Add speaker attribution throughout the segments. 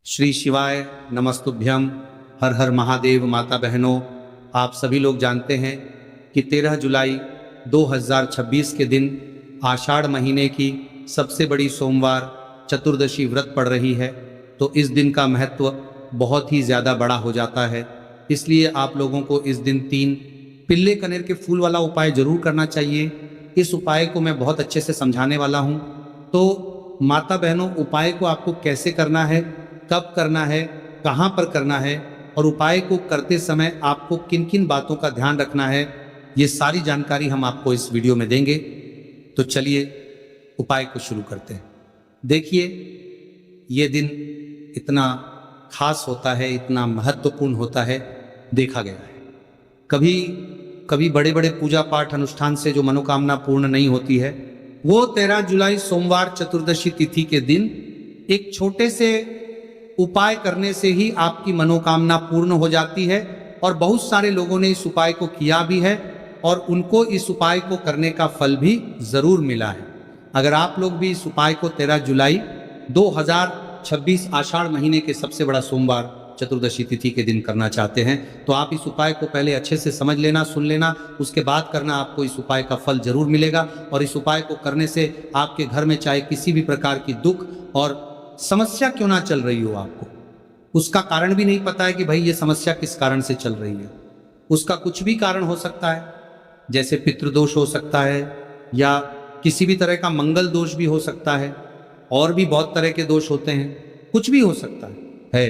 Speaker 1: श्री शिवाय नमस्तुभ्यम। हर हर महादेव। माता बहनों, आप सभी लोग जानते हैं कि 13 जुलाई 2026 के दिन आषाढ़ महीने की सबसे बड़ी सोमवार चतुर्दशी व्रत पड़ रही है। तो इस दिन का महत्व बहुत ही ज़्यादा बड़ा हो जाता है। इसलिए आप लोगों को इस दिन 3 पिल्ले कनेर के फूल वाला उपाय जरूर करना चाहिए। इस उपाय को मैं बहुत अच्छे से समझाने वाला हूँ। तो माता बहनों, उपाय को आपको कैसे करना है, कब करना है, कहाँ पर करना है और उपाय को करते समय आपको किन किन बातों का ध्यान रखना है, ये सारी जानकारी हम आपको इस वीडियो में देंगे। तो चलिए उपाय को शुरू करते हैं। देखिए, ये दिन इतना खास होता है, इतना महत्वपूर्ण होता है, देखा गया है कभी कभी बड़े बड़े पूजा पाठ अनुष्ठान से जो मनोकामना पूर्ण नहीं होती है, वो 13 जुलाई सोमवार चतुर्दशी तिथि के दिन एक छोटे से उपाय करने से ही आपकी मनोकामना पूर्ण हो जाती है। और बहुत सारे लोगों ने इस उपाय को किया भी है और उनको इस उपाय को करने का फल भी जरूर मिला है। अगर आप लोग भी इस उपाय को 13 जुलाई 2026 आषाढ़ महीने के सबसे बड़ा सोमवार चतुर्दशी तिथि के दिन करना चाहते हैं, तो आप इस उपाय को पहले अच्छे से समझ लेना, सुन लेना, उसके बाद करना। आपको इस उपाय का फल जरूर मिलेगा। और इस उपाय को करने से आपके घर में चाहे किसी भी प्रकार की दुख और समस्या क्यों ना चल रही हो, आपको उसका कारण भी नहीं पता है कि भाई ये समस्या किस कारण से चल रही है। उसका कुछ भी कारण हो सकता है, जैसे पितृदोष हो सकता है या किसी भी तरह का मंगल दोष भी हो सकता है, और भी बहुत तरह के दोष होते हैं, कुछ भी हो सकता है।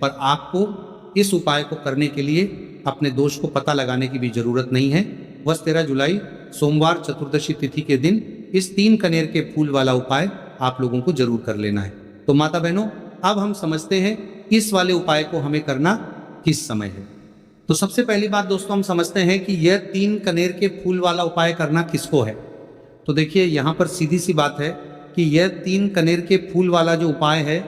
Speaker 1: पर आपको इस उपाय को करने के लिए अपने दोष को पता लगाने की भी जरूरत नहीं है। बस 13 जुलाई सोमवार चतुर्दशी तिथि के दिन इस 3 कनेर के फूल वाला उपाय आप लोगों को जरूर कर लेना है। तो माता बहनों, अब हम समझते हैं इस वाले उपाय को हमें करना किस समय है। तो सबसे पहली बात दोस्तों, हम समझते हैं कि यह 3 कनेर के फूल वाला उपाय करना किसको है। तो देखिए, यहाँ पर सीधी सी बात है कि यह 3 कनेर के फूल वाला जो उपाय है,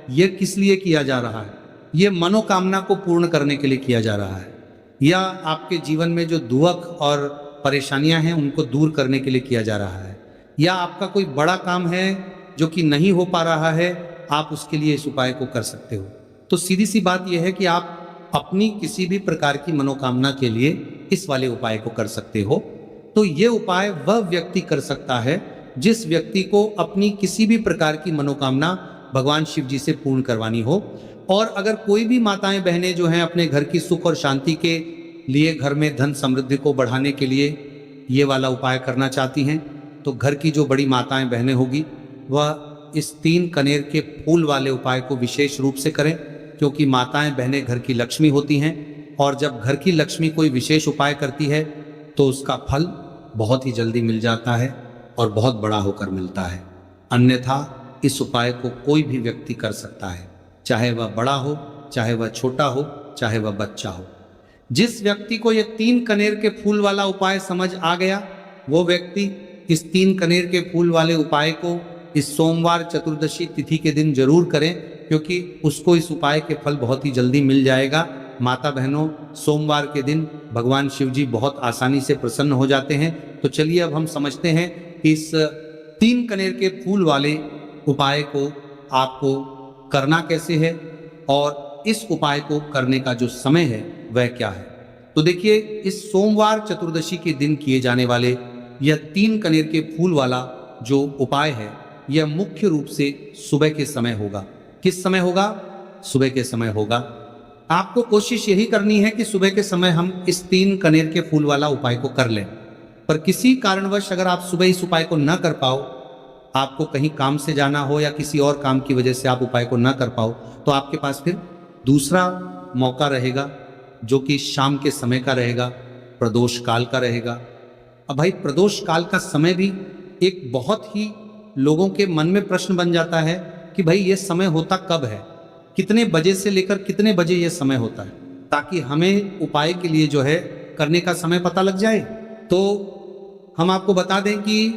Speaker 1: यह किस लिए किया जा रहा है। यह मनोकामना को पूर्ण करने के लिए किया जा रहा है, या आपके जीवन में जो दुख और परेशानियां हैं उनको दूर करने के लिए किया जा रहा है, या आपका कोई बड़ा काम है जो कि नहीं हो पा रहा है, आप उसके लिए इस उपाय को कर सकते हो। तो सीधी सी बात यह है कि आप अपनी किसी भी प्रकार की मनोकामना के लिए इस वाले उपाय को कर सकते हो। तो ये उपाय वह व्यक्ति कर सकता है जिस व्यक्ति को अपनी किसी भी प्रकार की मनोकामना भगवान शिव जी से पूर्ण करवानी हो। और अगर कोई भी माताएं बहनें जो हैं अपने घर की सुख और शांति के लिए, घर में धन समृद्धि को बढ़ाने के लिए ये वाला उपाय करना चाहती हैं, तो घर की जो बड़ी माताएं बहनें होगी वह इस 3 कनेर के फूल वाले उपाय को विशेष रूप से करें, क्योंकि माताएं बहनें घर की लक्ष्मी होती हैं। और जब घर की लक्ष्मी कोई विशेष उपाय करती है तो उसका फल बहुत ही जल्दी मिल जाता है और बहुत बड़ा होकर मिलता है। अन्यथा इस उपाय को कोई भी व्यक्ति कर सकता है, चाहे वह बड़ा हो, चाहे वह छोटा हो, चाहे वह बच्चा हो। जिस व्यक्ति को यह 3 कनेर के फूल वाला उपाय समझ आ गया, वो व्यक्ति इस 3 कनेर के फूल वाले उपाय को इस सोमवार चतुर्दशी तिथि के दिन जरूर करें, क्योंकि उसको इस उपाय के फल बहुत ही जल्दी मिल जाएगा। माता बहनों, सोमवार के दिन भगवान शिव जी बहुत आसानी से प्रसन्न हो जाते हैं। तो चलिए अब हम समझते हैं कि इस 3 कनेर के फूल वाले उपाय को आपको करना कैसे है और इस उपाय को करने का जो समय है वह क्या है। तो देखिए, इस सोमवार चतुर्दशी के दिन किए जाने वाले यह 3 कनेर के फूल वाला जो उपाय है, यह मुख्य रूप से सुबह के समय होगा। किस समय होगा? सुबह के समय होगा। आपको कोशिश यही करनी है कि सुबह के समय हम इस 3 कनेर के फूल वाला उपाय को कर लें। पर किसी कारणवश अगर आप सुबह इस उपाय को न कर पाओ, आपको कहीं काम से जाना हो या किसी और काम की वजह से आप उपाय को न कर पाओ, तो आपके पास फिर दूसरा मौका रहेगा, जो कि शाम के समय का रहेगा, प्रदोष काल का रहेगा। अब भाई, प्रदोष काल का समय भी एक बहुत ही लोगों के मन में प्रश्न बन जाता है कि भाई ये समय होता कब है, कितने बजे से लेकर कितने बजे ये समय होता है, ताकि हमें उपाय के लिए जो है करने का समय पता लग जाए। तो हम आपको बता दें कि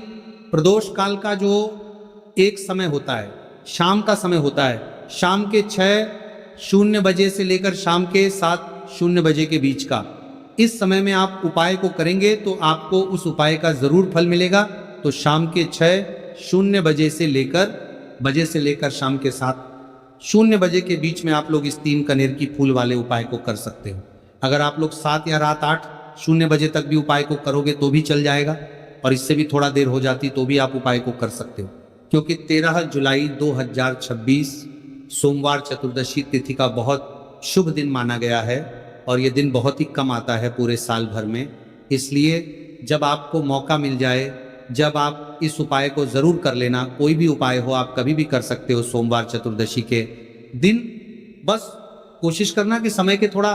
Speaker 1: प्रदोष काल का जो एक समय होता है, शाम का समय होता है, शाम के 6:00 बजे से लेकर शाम के 7:00 बजे के बीच का, इस समय में आप उपाय को करेंगे तो आपको उस उपाय का जरूर फल मिलेगा। तो शाम के 6:00 बजे से लेकर शाम के 7 0 बजे के बीच में आप लोग इस 3 कनेर की फूल वाले उपाय को कर सकते हो। अगर आप लोग 7 या रात 8 0 बजे तक भी उपाय को करोगे तो भी चल जाएगा, और इससे भी थोड़ा देर हो जाती तो भी आप उपाय को कर सकते हो, क्योंकि 13 जुलाई 2026 सोमवार चतुर्दशी तिथि का बहुत शुभ दिन माना गया है, और ये दिन बहुत ही कम आता है पूरे साल भर में। इसलिए जब आपको मौका मिल जाए, जब आप इस उपाय को ज़रूर कर लेना। कोई भी उपाय हो आप कभी भी कर सकते हो सोमवार चतुर्दशी के दिन। बस कोशिश करना कि समय के थोड़ा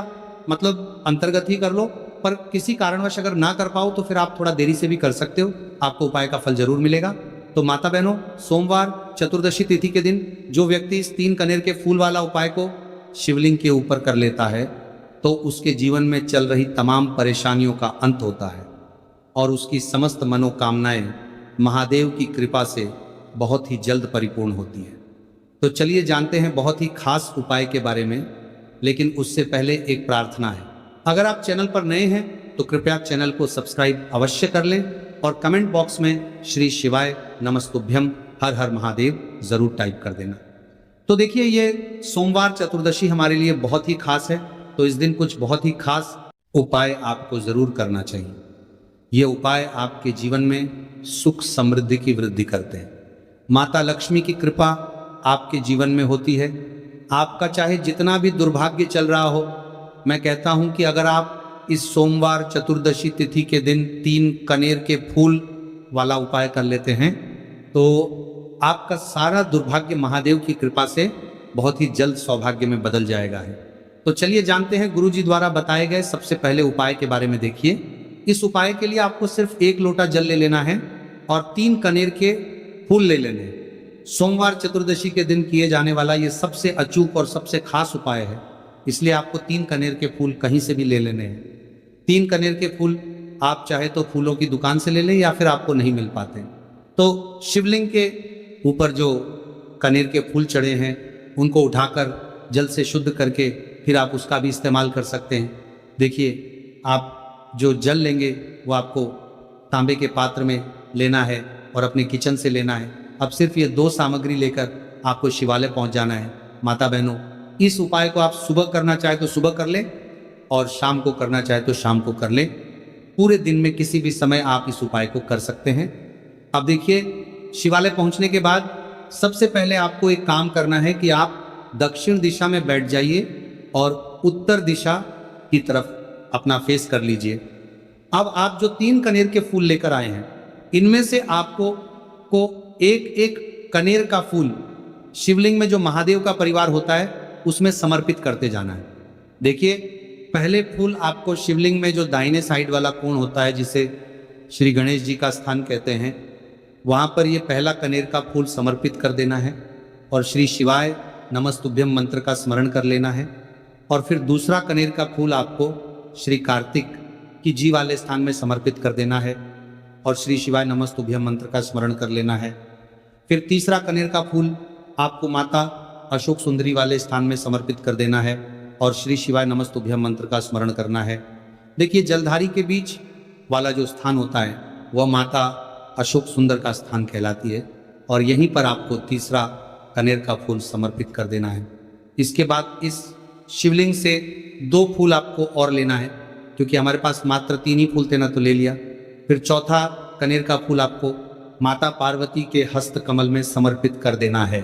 Speaker 1: अंतर्गत ही कर लो, पर किसी कारणवश अगर ना कर पाओ तो फिर आप थोड़ा देरी से भी कर सकते हो, आपको उपाय का फल जरूर मिलेगा। तो माता बहनों, सोमवार चतुर्दशी तिथि के दिन जो व्यक्ति इस 3 कनेर के फूल वाला उपाय को शिवलिंग के ऊपर कर लेता है तो उसके जीवन में चल रही तमाम परेशानियों का अंत होता है, और उसकी समस्त मनोकामनाएं महादेव की कृपा से बहुत ही जल्द परिपूर्ण होती है। तो चलिए जानते हैं बहुत ही खास उपाय के बारे में, लेकिन उससे पहले एक प्रार्थना है। अगर आप चैनल पर नए हैं तो कृपया चैनल को सब्सक्राइब अवश्य कर लें, और कमेंट बॉक्स में श्री शिवाय नमस्तुभ्यम हर हर महादेव जरूर टाइप कर देना। तो देखिए, ये सोमवार चतुर्दशी हमारे लिए बहुत ही खास है, तो इस दिन कुछ बहुत ही खास उपाय आपको जरूर करना चाहिए। ये उपाय आपके जीवन में सुख समृद्धि की वृद्धि करते हैं। माता लक्ष्मी की कृपा आपके जीवन में होती है। आपका चाहे जितना भी दुर्भाग्य चल रहा हो, मैं कहता हूं कि अगर आप इस सोमवार चतुर्दशी तिथि के दिन 3 कनेर के फूल वाला उपाय कर लेते हैं तो आपका सारा दुर्भाग्य महादेव की कृपा से बहुत ही जल्द सौभाग्य में बदल जाएगा है। तो चलिए जानते हैं गुरु जी द्वारा बताए गए सबसे पहले उपाय के बारे में। देखिए, इस उपाय के लिए आपको सिर्फ 1 लोटा जल ले लेना है और 3 कनेर के फूल ले लेने हैं। सोमवार चतुर्दशी के दिन किए जाने वाला ये सबसे अचूक और सबसे खास उपाय है, इसलिए आपको 3 कनेर के फूल कहीं से भी ले लेने हैं। 3 कनेर के फूल आप चाहे तो फूलों की दुकान से ले लें, या फिर आपको नहीं मिल पाते तो शिवलिंग के ऊपर जो कनेर के फूल चढ़े हैं उनको उठाकर जल से शुद्ध करके फिर आप उसका भी इस्तेमाल कर सकते हैं। देखिए, आप जो जल लेंगे वो आपको तांबे के पात्र में लेना है और अपने किचन से लेना है। अब सिर्फ ये 2 सामग्री लेकर आपको शिवालय पहुंच जाना है। माता बहनों, इस उपाय को आप सुबह करना चाहे तो सुबह कर लें, और शाम को करना चाहे तो शाम को कर लें। पूरे दिन में किसी भी समय आप इस उपाय को कर सकते हैं। अब देखिए, शिवालय पहुंचने के बाद सबसे पहले आपको एक काम करना है कि आप दक्षिण दिशा में बैठ जाइए और उत्तर दिशा की तरफ अपना फेस कर लीजिए। अब आप जो 3 कनेर के फूल लेकर आए हैं, इनमें से आपको एक एक कनेर का फूल शिवलिंग में जो महादेव का परिवार होता है उसमें समर्पित करते जाना है। देखिए, पहले फूल आपको शिवलिंग में जो दाहिने साइड वाला कोण होता है, जिसे श्री गणेश जी का स्थान कहते हैं, वहाँ पर ये पहला कनेर का फूल समर्पित कर देना है और श्री शिवाय नमस्तुभ्यम मंत्र का स्मरण कर लेना है। और फिर दूसरा कनेर का फूल आपको श्री कार्तिक की जी वाले स्थान में समर्पित कर देना है और श्री शिवाय नमस्तुभ्यम मंत्र का स्मरण कर लेना है। फिर तीसरा कनेर का फूल आपको माता अशोक सुंदरी वाले स्थान में समर्पित कर देना है और श्री शिवाय नमस्तुभ्यम मंत्र का स्मरण करना है। देखिए, जलधारी के बीच वाला जो स्थान होता है वह माता अशोक सुंदर का स्थान कहलाती है, और यहीं पर आपको तीसरा कनेर का फूल समर्पित कर देना है। इसके बाद इस शिवलिंग से 2 फूल आपको और लेना है, क्योंकि हमारे पास मात्र 3 ही फूल थे ना, तो ले लिया। फिर चौथा कनेर का फूल आपको माता पार्वती के हस्त कमल में समर्पित कर देना है।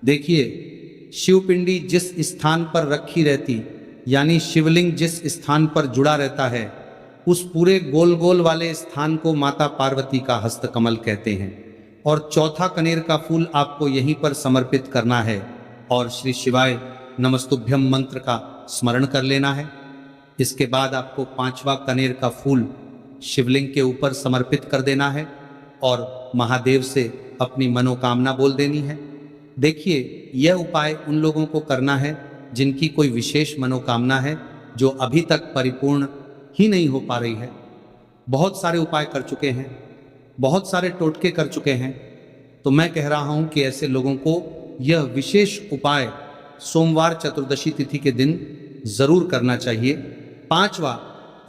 Speaker 1: देखिए, शिवपिंडी जिस स्थान पर रखी रहती, यानी शिवलिंग जिस स्थान पर जुड़ा रहता है, उस पूरे गोल गोल वाले स्थान को माता पार्वती का हस्त कमल कहते हैं। और चौथा कनेर का फूल आपको यहीं पर समर्पित करना है और श्री शिवाय नमस्तुभ्यम मंत्र का स्मरण कर लेना है। इसके बाद आपको 5वां कनेर का फूल शिवलिंग के ऊपर समर्पित कर देना है और महादेव से अपनी मनोकामना बोल देनी है। देखिए, यह उपाय उन लोगों को करना है जिनकी कोई विशेष मनोकामना है जो अभी तक परिपूर्ण ही नहीं हो पा रही है। बहुत सारे उपाय कर चुके हैं, बहुत सारे टोटके कर चुके हैं, तो मैं कह रहा हूं कि ऐसे लोगों को यह विशेष उपाय सोमवार चतुर्दशी तिथि के दिन जरूर करना चाहिए। 5वां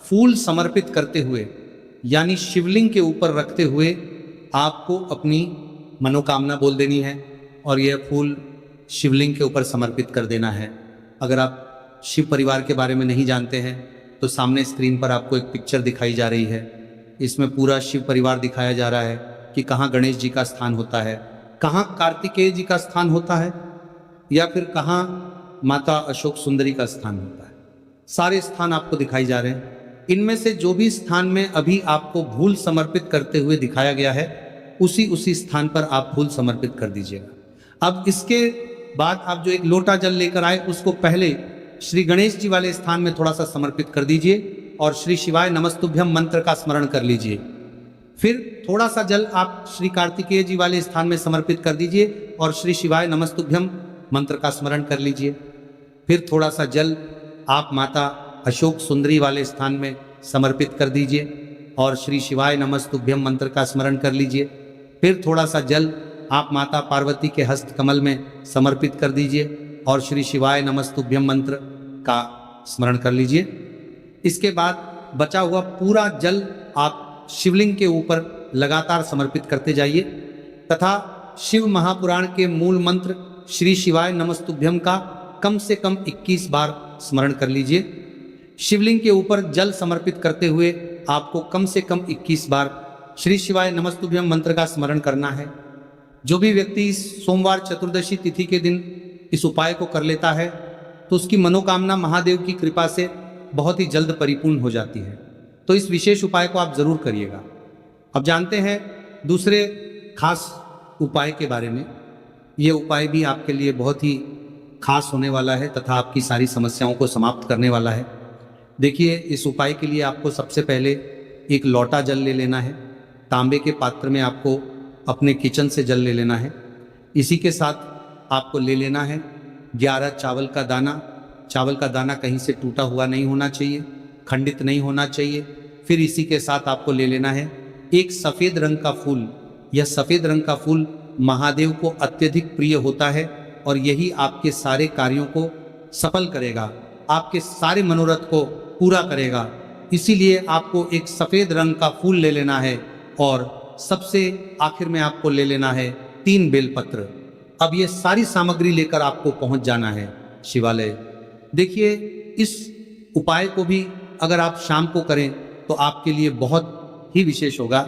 Speaker 1: फूल समर्पित करते हुए, यानी शिवलिंग के ऊपर रखते हुए, आपको अपनी मनोकामना बोल देनी है और यह फूल शिवलिंग के ऊपर समर्पित कर देना है। अगर आप शिव परिवार के बारे में नहीं जानते हैं तो सामने स्क्रीन पर आपको एक पिक्चर दिखाई जा रही है। इसमें पूरा शिव परिवार दिखाया जा रहा है कि कहाँ गणेश जी का स्थान होता है, कहाँ कार्तिकेय जी का स्थान होता है, या फिर कहाँ माता अशोक सुंदरी का स्थान होता है। सारे स्थान आपको दिखाई जा रहे हैं। इनमें से जो भी स्थान में अभी आपको फूल समर्पित करते हुए दिखाया गया है, उसी स्थान पर आप फूल समर्पित कर दीजिएगा। अब इसके बाद आप जो एक लोटा जल लेकर आए उसको पहले श्री गणेश जी वाले स्थान में थोड़ा सा समर्पित कर दीजिए और श्री शिवाय नमस्तुभ्यम मंत्र का स्मरण कर लीजिए। फिर थोड़ा सा जल आप श्री कार्तिकेय जी वाले स्थान में समर्पित कर दीजिए और श्री शिवाय नमस्तुभ्यम मंत्र का स्मरण कर लीजिए। फिर थोड़ा सा जल आप माता अशोक सुंदरी वाले स्थान में समर्पित कर दीजिए और श्री शिवाय नमस्तुभ्यम मंत्र का स्मरण कर लीजिए। फिर थोड़ा सा जल आप माता पार्वती के हस्त कमल में समर्पित कर दीजिए और श्री शिवाय नमस्तुभ्यम मंत्र का स्मरण कर लीजिए। इसके बाद बचा हुआ पूरा जल आप शिवलिंग के ऊपर लगातार समर्पित करते जाइए तथा शिव महापुराण के मूल मंत्र श्री शिवाय नमस्तुभ्यम का कम से कम 21 बार स्मरण कर लीजिए। शिवलिंग के ऊपर जल समर्पित करते हुए आपको कम से कम 21 बार श्री शिवाय नमस्तुभ्यम मंत्र का स्मरण करना है। जो भी व्यक्ति इस सोमवार चतुर्दशी तिथि के दिन इस उपाय को कर लेता है तो उसकी मनोकामना महादेव की कृपा से बहुत ही जल्द परिपूर्ण हो जाती है। तो इस विशेष उपाय को आप जरूर करिएगा। अब जानते हैं दूसरे खास उपाय के बारे में। ये उपाय भी आपके लिए बहुत ही खास होने वाला है तथा आपकी सारी समस्याओं को समाप्त करने वाला है। देखिए, इस उपाय के लिए आपको सबसे पहले एक लोटा जल ले लेना है। तांबे के पात्र में आपको अपने किचन से जल ले लेना है। इसी के साथ आपको ले लेना है 11 चावल का दाना। चावल का दाना कहीं से टूटा हुआ नहीं होना चाहिए, खंडित नहीं होना चाहिए। फिर इसी के साथ आपको ले लेना है एक सफ़ेद रंग का फूल। यह सफ़ेद रंग का फूल महादेव को अत्यधिक प्रिय होता है और यही आपके सारे कार्यों को सफल करेगा, आपके सारे मनोरथ को पूरा करेगा। इसीलिए आपको एक सफ़ेद रंग का फूल ले लेना है और सबसे आखिर में आपको ले लेना है 3 बेलपत्र। अब ये सारी सामग्री लेकर आपको पहुंच जाना है शिवालय। देखिए, इस उपाय को भी अगर आप शाम को करें तो आपके लिए बहुत ही विशेष होगा,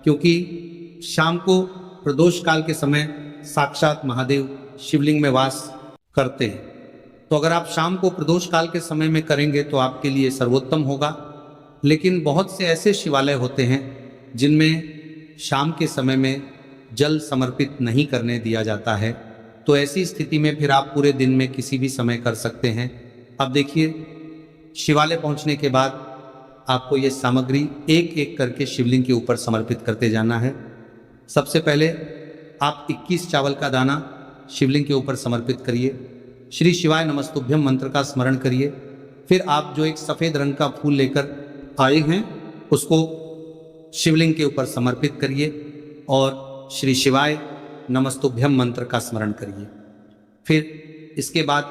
Speaker 1: क्योंकि शाम को प्रदोष काल के समय साक्षात महादेव शिवलिंग में वास करते हैं। तो अगर आप शाम को प्रदोष काल के समय में करेंगे तो आपके लिए सर्वोत्तम होगा। लेकिन बहुत से ऐसे शिवालय होते हैं जिनमें शाम के समय में जल समर्पित नहीं करने दिया जाता है। तो ऐसी स्थिति में फिर आप पूरे दिन में किसी भी समय कर सकते हैं। अब देखिए, शिवालय पहुंचने के बाद आपको ये सामग्री एक एक करके शिवलिंग के ऊपर समर्पित करते जाना है। सबसे पहले आप 21 चावल का दाना शिवलिंग के ऊपर समर्पित करिए। श्री शिवाय नमस्तुभ्यम मंत्र का स्मरण करिए। फिर आप जो एक सफ़ेद रंग का फूल लेकर आए हैं उसको शिवलिंग के ऊपर समर्पित करिए और श्री शिवाय नमस्तुभ्यम मंत्र का स्मरण करिए। फिर इसके बाद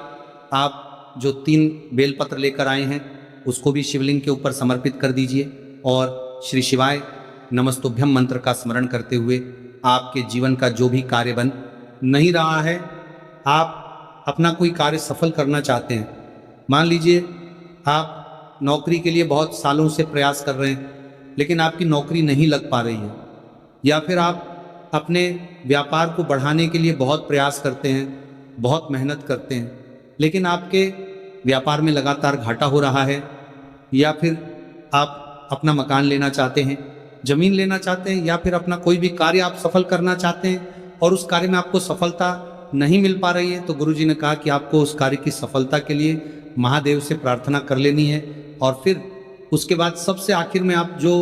Speaker 1: आप जो 3 बेलपत्र लेकर आए हैं उसको भी शिवलिंग के ऊपर समर्पित कर दीजिए और श्री शिवाय नमस्तुभ्यम मंत्र का स्मरण करते हुए आपके जीवन का जो भी कार्य बन नहीं रहा है, आप अपना कोई कार्य सफल करना चाहते हैं, मान लीजिए आप नौकरी के लिए बहुत सालों से प्रयास कर रहे हैं लेकिन आपकी नौकरी नहीं लग पा रही है, या फिर आप अपने व्यापार को बढ़ाने के लिए बहुत प्रयास करते हैं, बहुत मेहनत करते हैं, लेकिन आपके व्यापार में लगातार घाटा हो रहा है, या फिर आप अपना मकान लेना चाहते हैं, ज़मीन लेना चाहते हैं, या फिर अपना कोई भी कार्य आप सफल करना चाहते हैं और उस कार्य में आपको सफलता नहीं मिल पा रही है, तो गुरुजी ने कहा कि आपको उस कार्य की सफलता के लिए महादेव से प्रार्थना कर लेनी है। और फिर उसके बाद सबसे आखिर में आप जो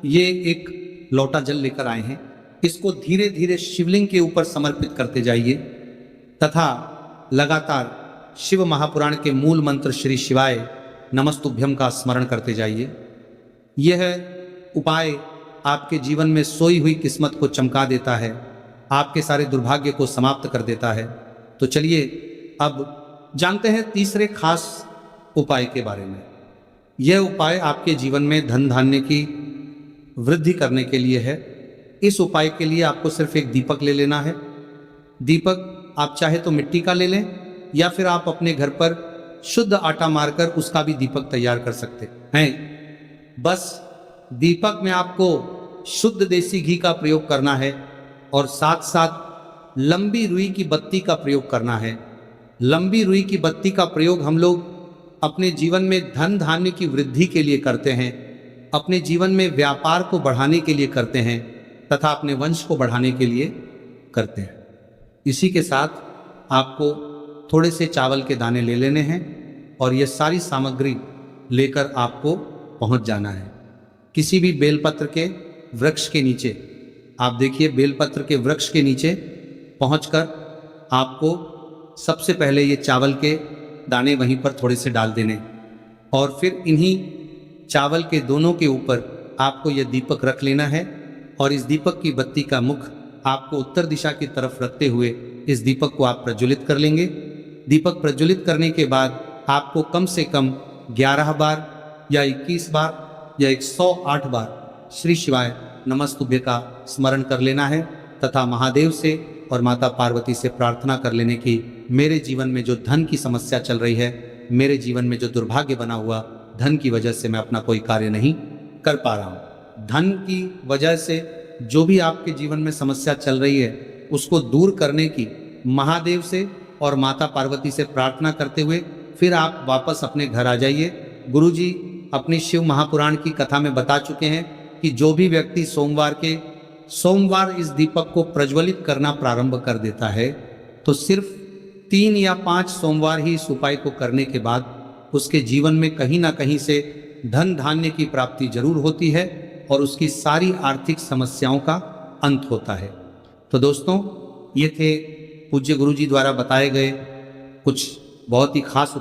Speaker 1: ये एक लोटा जल लेकर आए हैं इसको धीरे धीरे शिवलिंग के ऊपर समर्पित करते जाइए तथा लगातार शिव महापुराण के मूल मंत्र श्री शिवाय नमस्तुभ्यम का स्मरण करते जाइए। यह उपाय आपके जीवन में सोई हुई किस्मत को चमका देता है, आपके सारे दुर्भाग्य को समाप्त कर देता है। तो चलिए अब जानते हैं तीसरे खास उपाय के बारे में। यह उपाय आपके जीवन में धन धान्य की वृद्धि करने के लिए है। इस उपाय के लिए आपको सिर्फ एक दीपक ले लेना है। दीपक आप चाहे तो मिट्टी का ले लें, या फिर आप अपने घर पर शुद्ध आटा मारकर उसका भी दीपक तैयार कर सकते हैं। बस दीपक में आपको शुद्ध देसी घी का प्रयोग करना है और साथ साथ लंबी रुई की बत्ती का प्रयोग करना है। लंबी रुई की बत्ती का प्रयोग हम लोग अपने जीवन में धन धान्य की वृद्धि के लिए करते हैं, अपने जीवन में व्यापार को बढ़ाने के लिए करते हैं तथा अपने वंश को बढ़ाने के लिए करते हैं। इसी के साथ आपको थोड़े से चावल के दाने ले लेने हैं और ये सारी सामग्री लेकर आपको पहुंच जाना है किसी भी बेलपत्र के वृक्ष के नीचे। आप देखिए, बेलपत्र के वृक्ष के नीचे पहुंचकर आपको सबसे पहले ये चावल के दाने वहीं पर थोड़े से डाल देने और फिर इन्हीं चावल के दोनों के ऊपर आपको यह दीपक रख लेना है और इस दीपक की बत्ती का मुख आपको उत्तर दिशा की तरफ रखते हुए इस दीपक को आप प्रज्वलित कर लेंगे। दीपक प्रज्वलित करने के बाद आपको कम से कम 11 बार या 21 बार या 108 बार श्री शिवाय नमस्तुभ्य का स्मरण कर लेना है तथा महादेव से और माता पार्वती से प्रार्थना कर लेने की, मेरे जीवन में जो धन की समस्या चल रही है, मेरे जीवन में जो दुर्भाग्य बना हुआ, धन की वजह से मैं अपना कोई कार्य नहीं कर पा रहा हूँ, धन की वजह से जो भी आपके जीवन में समस्या चल रही है उसको दूर करने की महादेव से और माता पार्वती से प्रार्थना करते हुए फिर आप वापस अपने घर आ जाइए। गुरुजी अपनी शिव महापुराण की कथा में बता चुके हैं कि जो भी व्यक्ति सोमवार इस दीपक को प्रज्वलित करना प्रारंभ कर देता है तो सिर्फ 3 या 5 सोमवार ही इस उपाय को करने के बाद उसके जीवन में कहीं ना कहीं से धन धान्य की प्राप्ति जरूर होती है और उसकी सारी आर्थिक समस्याओं का अंत होता है। तो दोस्तों, ये थे पूज्य गुरुजी द्वारा बताए गए कुछ बहुत ही खास